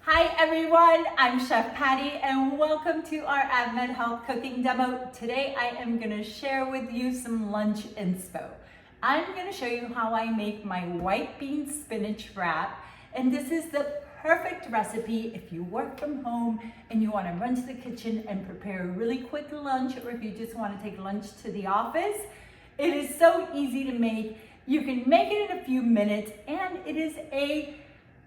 Hi everyone, I'm Chef Patty and welcome to our AvMed Health cooking demo. Today I am going to share with you some lunch inspo. I'm going to show you how I make my white bean spinach wrap, and this is the perfect recipe if you work from home and you want to run to the kitchen and prepare a really quick lunch, or if you just want to take lunch to the office. It is so easy to make. You can make it in a few minutes, and it is a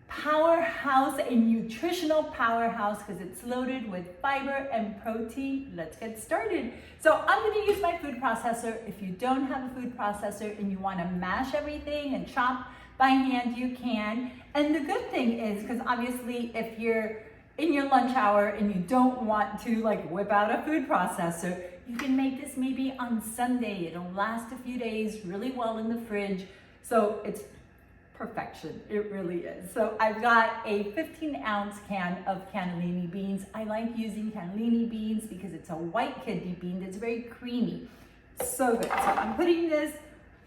powerhouse, a nutritional powerhouse, because it's loaded with fiber and protein. Let's get started. So I'm going to use my food processor. If you don't have a food processor and you want to mash everything and chop by hand, you can. And the good thing is, because obviously if you're in your lunch hour and you don't want to whip out a food processor, you can make this maybe on Sunday. It'll last a few days really well in the fridge. So it's perfection, it really is. So I've got a 15-ounce can of cannellini beans. I like using cannellini beans because it's a white kidney bean that's very creamy. So good. So I'm putting this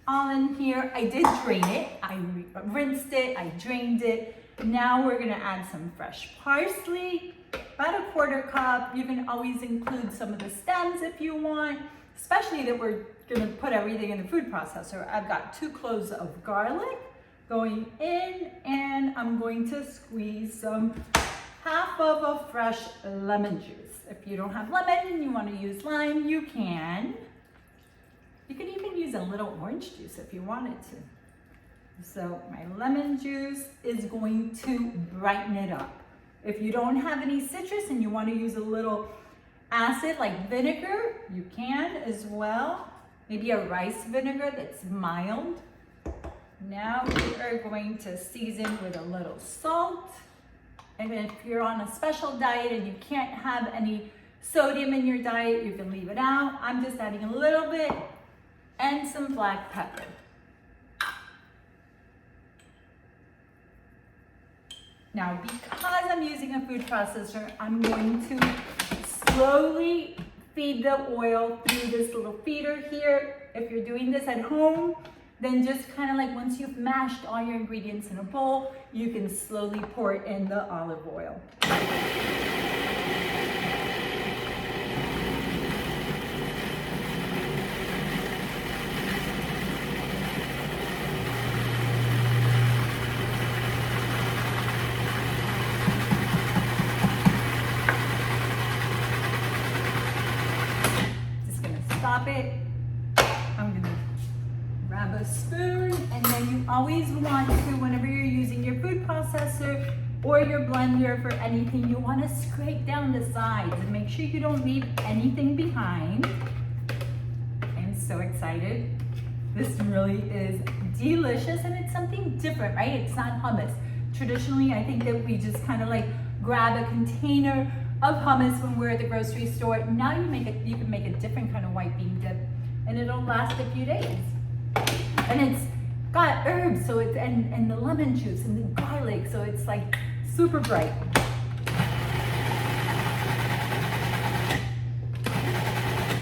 all in here. I did drain it. I rinsed it, I drained it. Now we're gonna add some fresh parsley, about a quarter cup. You can always include some of the stems if you want, especially that we're gonna put everything in the food processor. I've got 2 cloves of garlic going in, and I'm going to squeeze half of a fresh lemon juice. If you don't have lemon and you want to use lime, you can. You can even use a little orange juice if you wanted to. So my lemon juice is going to brighten it up. If you don't have any citrus and you want to use a little acid like vinegar, you can as well. Maybe a rice vinegar that's mild. Now we are going to season with a little salt. And if you're on a special diet and you can't have any sodium in your diet, you can leave it out. I'm just adding a little bit, and some black pepper. Now, because I'm using a food processor, I'm going to slowly feed the oil through this little feeder here. If you're doing this at home, then just kind of once you've mashed all your ingredients in a bowl, you can slowly pour in the olive oil. Just gonna stop it. I'm gonna grab a spoon, and then you always want to, whenever you're using your food processor or your blender for anything, you want to scrape down the sides and make sure you don't leave anything behind. I'm so excited. This really is delicious, and it's something different, right? It's not hummus. Traditionally, I think that we just kind of grab a container of hummus when we're at the grocery store. Now you can make a different kind of white bean dip, and it'll last a few days. And it's got herbs, so it's and the lemon juice and the garlic, so it's super bright.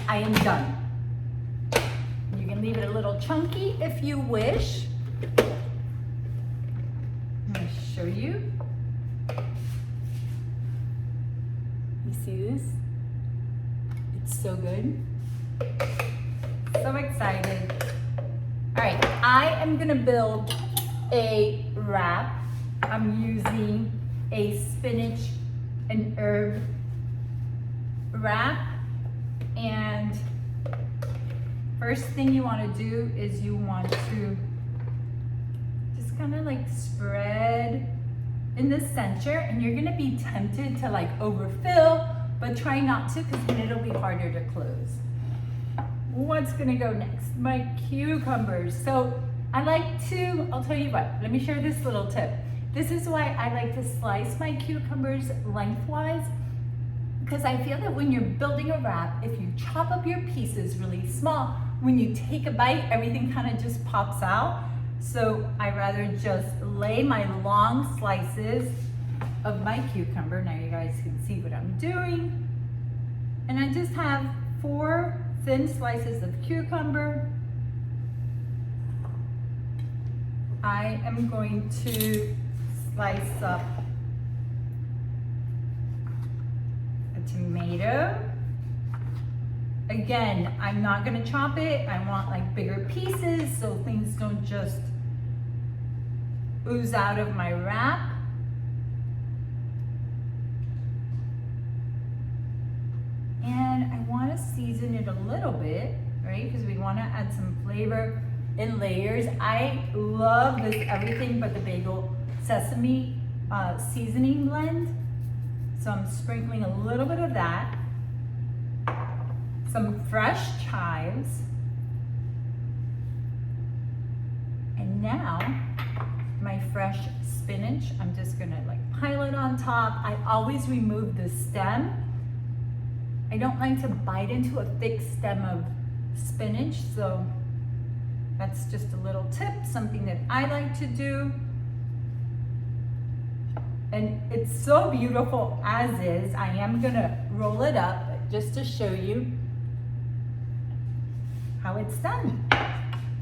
I am done. You can leave it a little chunky if you wish. I'm going to show you. You see this? It's so good. So excited. All right, I am gonna build a wrap. I'm using a spinach and herb wrap. And first thing you wanna do is you want to just kind of spread in the center, and you're gonna be tempted to overfill, but try not to, because then it'll be harder to close. What's gonna go next? My cucumbers. So I'll tell you what, let me share this little tip. This is why I like to slice my cucumbers lengthwise, because I feel that when you're building a wrap, if you chop up your pieces really small, when you take a bite, everything kind of just pops out. So I rather just lay my long slices of my cucumber. Now you guys can see what I'm doing. And I just have 4 thin slices of cucumber. I am going to slice up tomato. Again, I'm not gonna chop it. I want like bigger pieces so things don't just ooze out of my wrap. And I wanna season it a little bit, right? Because we wanna add some flavor in layers. I love this everything but the bagel sesame seasoning blend. So I'm sprinkling a little bit of that. Some fresh chives. And now my fresh spinach, I'm just gonna like pile it on top. I always remove the stem. I don't like to bite into a thick stem of spinach, so that's just a little tip, something that I like to do. And it's so beautiful as is. I am gonna roll it up just to show you how it's done.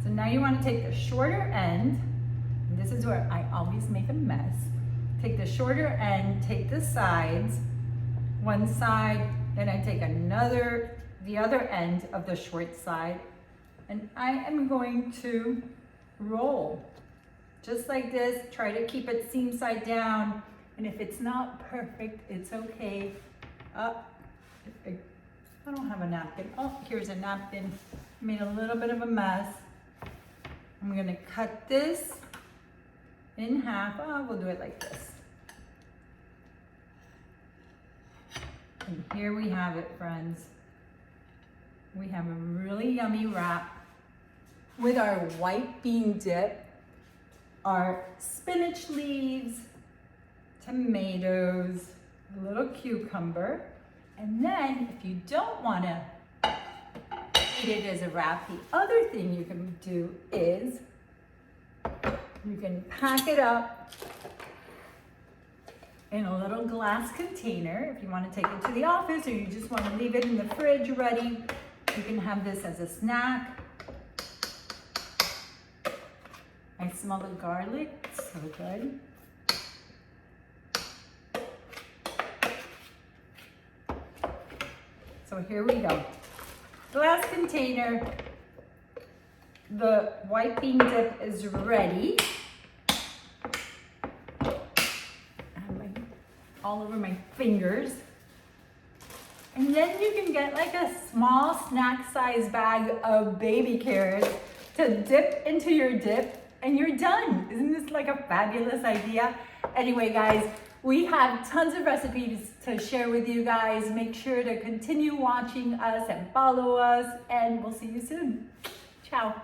So now you want to take the shorter end, and this is where I always make a mess. Take the shorter end, take the sides, one side, then I take the other end of the short side, and I am going to roll just like this. Try to keep it seam side down, and if it's not perfect, it's okay. I don't have a napkin. Oh, here's a napkin. Made a little bit of a mess. I'm gonna cut this in half. Oh, we'll do it like this. And here we have it, friends. We have a really yummy wrap with our white bean dip, our spinach leaves, tomatoes, a little cucumber. And then if you don't wanna eat it as a wrap, the other thing you can do is you can pack it up in a little glass container. If you want to take it to the office or you just want to leave it in the fridge ready, you can have this as a snack. I smell the garlic, it's so good. So here we go. Glass container. The white bean dip is ready. All over my fingers. And then you can get like a small snack size bag of baby carrots to dip into your dip and you're done. Isn't this like a fabulous idea? Anyway, guys, we have tons of recipes to share with you guys. Make sure to continue watching us and follow us, and we'll see you soon. Ciao.